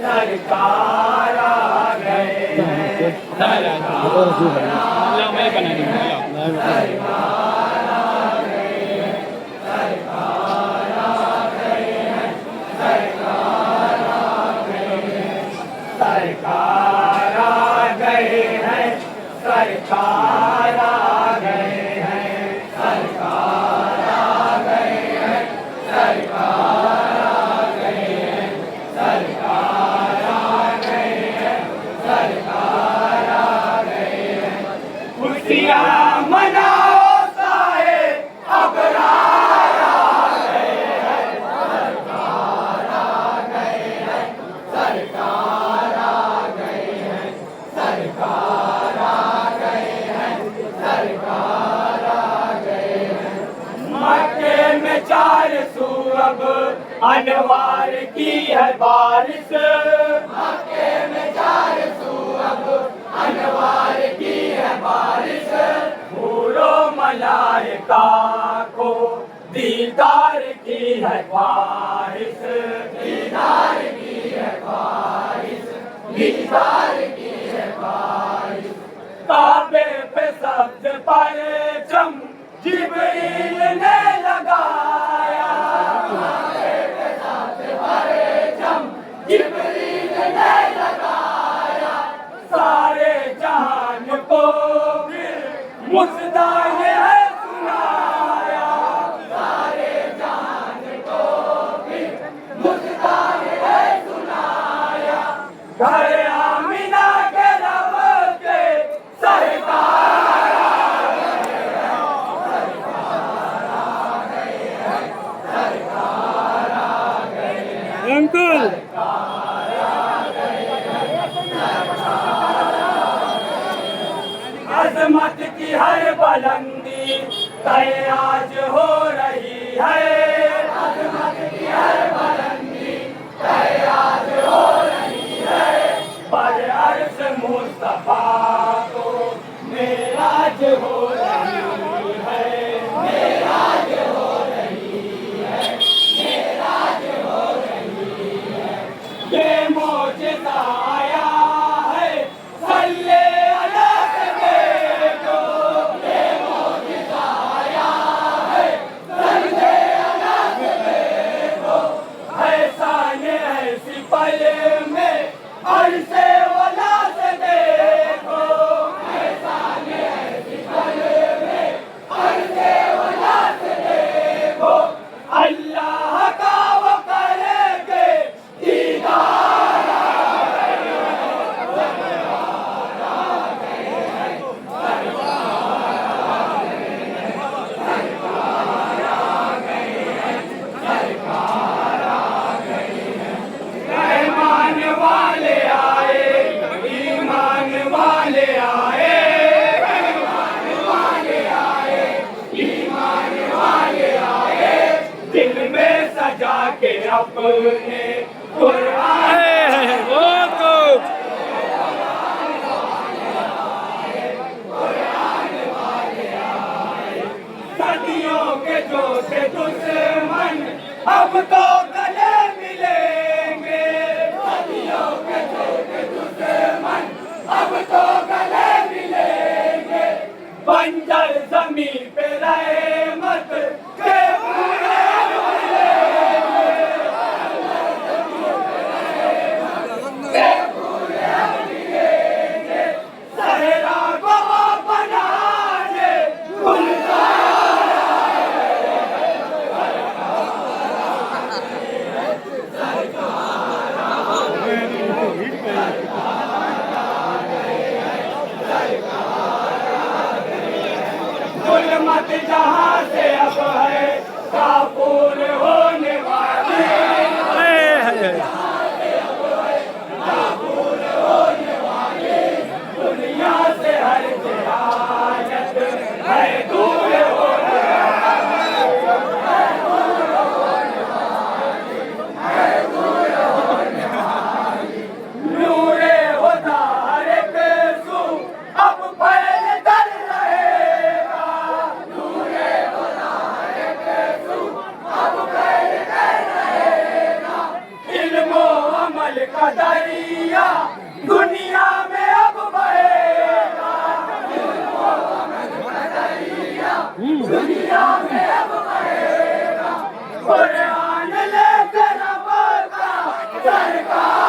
सरकार आ गए हैं, अल्लाह मैं बना दूंगा। सरकार आ गए हैं, सरकार आ गए हैं, सरकार आ गए हैं, सरकार आ गए हैं, सरकार आ गए हैं, सरकार आ गए हैं। खुशियाँ मनाओ साए अबरार आ गए हैं, सरकार आ गए हैं, सरकार आ गए हैं, सरकार आ गए हैं, सरकार आ गए हैं। मक्के में 400 अब अनवार की है बारिश, मक्के में 400 अब अनवार की है बारिश। हूरो मलाइका को दीदार की है ख्वाहिश, दीदार की है ख्वाहिश, दीदार की है ख्वाहिश। काबे पे सबसे परचम जिब्रील ने लगाया, काबे पे सबसे परचम जिब्रील ने लगाया। सारे जहान को फिर मुस्दा है सुनाया, सारे जहान को फिर मुस्दा है सुनाया। घर आमिना के रब के सरकार आ गए हैं, सरकार आ गए हैं, सरकार आ गए हैं, अंकुल सरकार आ गए हैं, सरकार आ गए हैं। अजमत की हर बुलंदी तय आज हो रही है, अजमत की हर बुलंदी तय आज हो रही है। पर अर्श मुस्तफा को मेराज हो रही है, मेराज हो रही है, मेराज हो रही है। ये मौजज़ा आया है सल्ले अला से देखो, ये मौजज़ा आया है सल्ले अला से देखो। ऐसा ने ऐसी पल में अरसे वाला से देखो, ऐसा ने ऐसी पल में अरसे वाला से देखो। अल्लाह का वो करेंगे दीदार आ गए हैं, सरकार आ गए हैं, सरकार आ गए हैं, सरकार आ गए हैं, सरकार आ गए हैं। रहमान वाले आए, ईमान वाले आए, रहमान वाले आए, ईमान वाले आए। दिल में सजा के अपने कुरान वो तो सदियों के जो थे दुश्मन अब तो गले मिलेंगे, सदियों के जो थे दुश्मन अब तो गले मिलेंगे। बंजर जमीन पे रहमत के पूरे मिलेंगे, के पूरे मिलेंगे। सहरा को बना दे गुलजार आ गए हैं, सरकार आ अमल का दरिया दुनिया में अब बहेगा, दुनिया में अब बहेगा। कुरान लेकर रब का सरकार,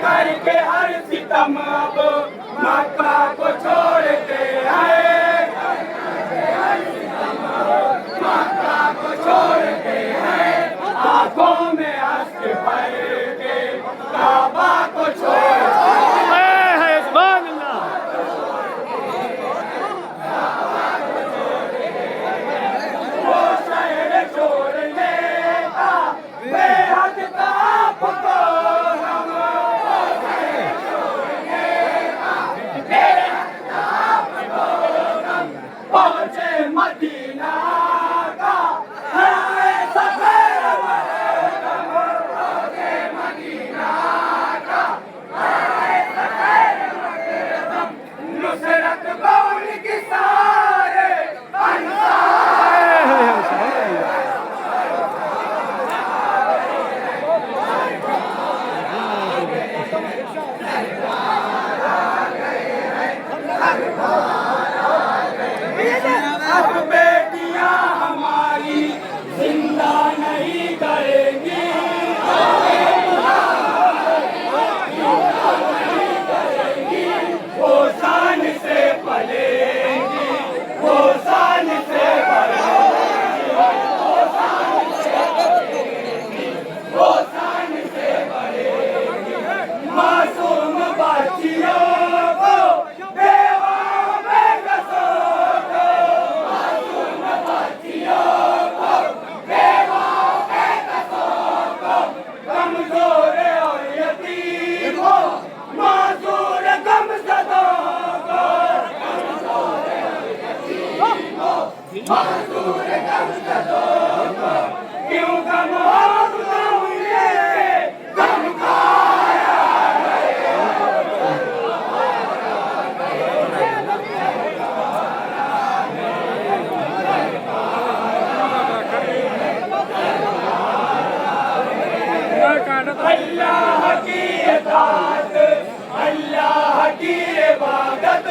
करके हर सितम अब मक्का को छोड़ते हैं, मक्का को छोड़ते हैं। आंखों में अश्क भर के काबा को छोड़ते हैं, वो शहर छोड़ने का बेहद ताप को पहुंचे मदीना का है सफर मरहम, पहुंचे मदीना का है सफर मरहम। नुसरत कौन की सारे अब बेटियां हमारी जिंदा नहीं करेंगी, वो शान से पलेंगी, वो शान से पलेंगी, वो शान से पलेंगी। मासूम बच्चियों को बेवाओं बेकसों को, मासूम बच्चियों को बेवाओं बेकसों को, कमजोर और यतीमों मासूर गमज़दों को, कमजोर और यतीमों मासूर गमज़दों को। क्यों गम हो ये गम खाया अल्लाह की इताअत, अल्लाह की इबादत,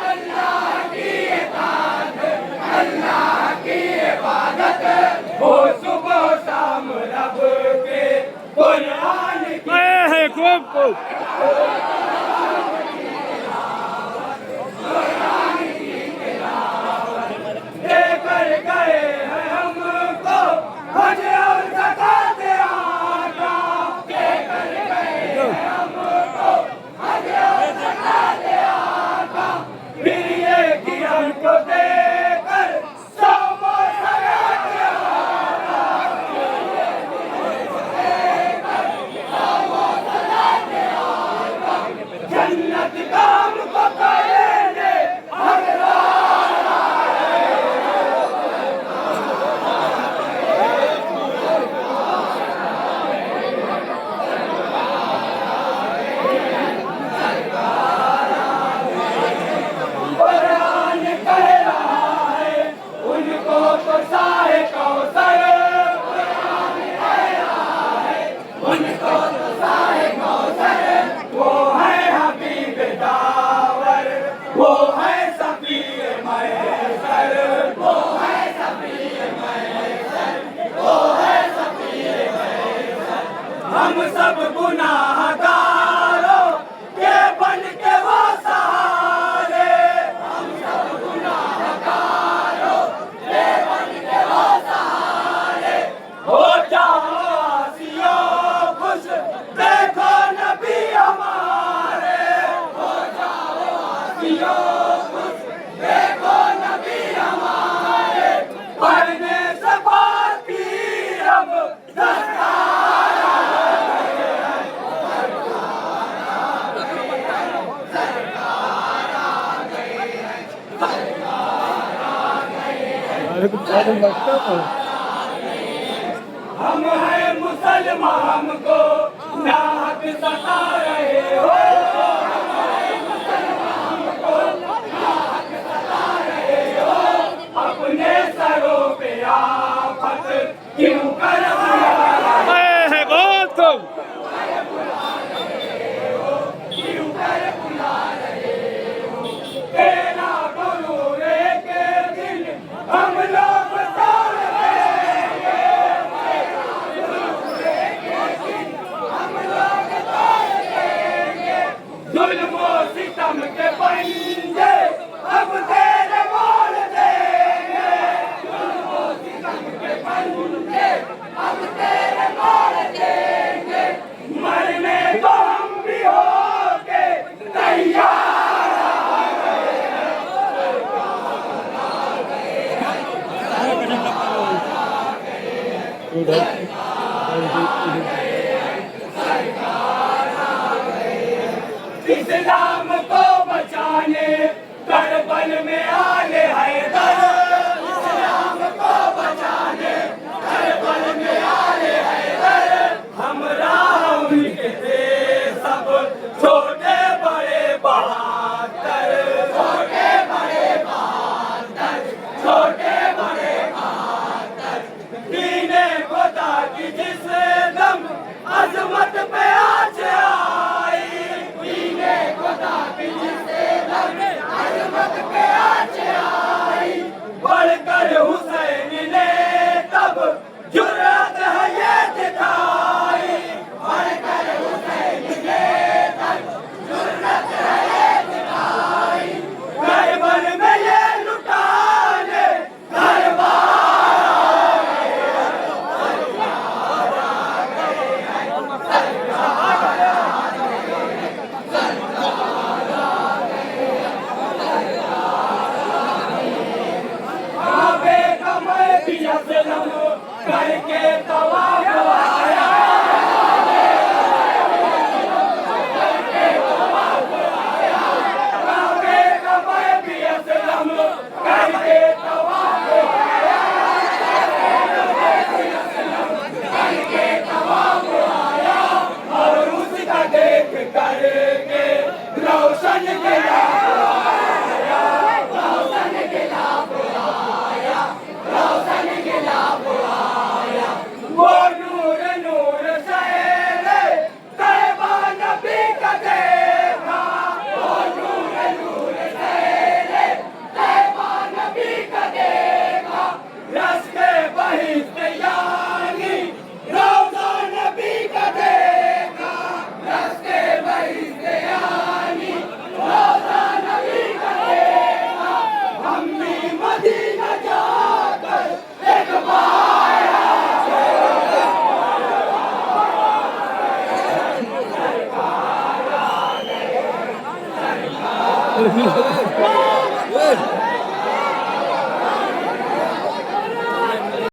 अल्लाह की इताअत, अल्लाह की इबादत। हो सुबह शाम रब के कुरान की देकर गए हैं हमको हज और ज़कात आका, देकर गए हैं हमको हज और ज़कात आका। फिर ये कि हमको देकर सौम और सलात आका, जन्नत का हमको करेंगे कुरान कह रहा है उनको तो साहे कौसर, कुरान कह रहा है उनको तो साहे कौसर। वो है हबीब दावर, वो है सफीर मैसर, वो है सफीर मैसर, वो है सफीर मैसर। हम सब गुनाहगारों के बन के वो सहारे, हम सब गुनाहगारों के बन के वो सहारे। हो जाओ आसियों खुश देखो नबी हमारे, हो जाओ आसियों खुश देखो नबी हमारे। पढ़ने से बाकी रब दस्तारा हम हैं मुसलमान, हमको नाहक सता रहे इस्लाम को बचाने करबल में आले हैदर, इस्लाम को बचाने करबल में आले हैदर, हमरा उनके थे सब छोटे बड़े बहादुर, छोटे बड़े बहादुर, छोटे बड़े बहादुर, दीने खुदा की जिस दम अजमत पे आज आई, दीने खुदा की जिस दम अजमत पे आज आई, बढ़कर हुसैन ने तब जुर्रत है ये दिखाई, बढ़कर हुसैन ने तब जुर्रत है ये दिखाई, करबल में ये लुटाने काबे का मैं भी असलम करके तवाफ आया, काबे का मैं भी असलम करके तवाफ आया, करके तवाफ आया, और उसका देख करके रोशन गिलाफ आया, रोशन गिलाफ आया, रोशन गिलाफ आया, वो नूर नूर शहरे तैबा नबी का देखा, वो नूर नूर शहरे तैबा नबी का देखा, रस्ते बहिश्त यानी रोज़ा नबी का देखा, रस्ते बहिश्त यानी रोज़ा नबी का देखा, हम भी मदीना जाकर एक बार Hey!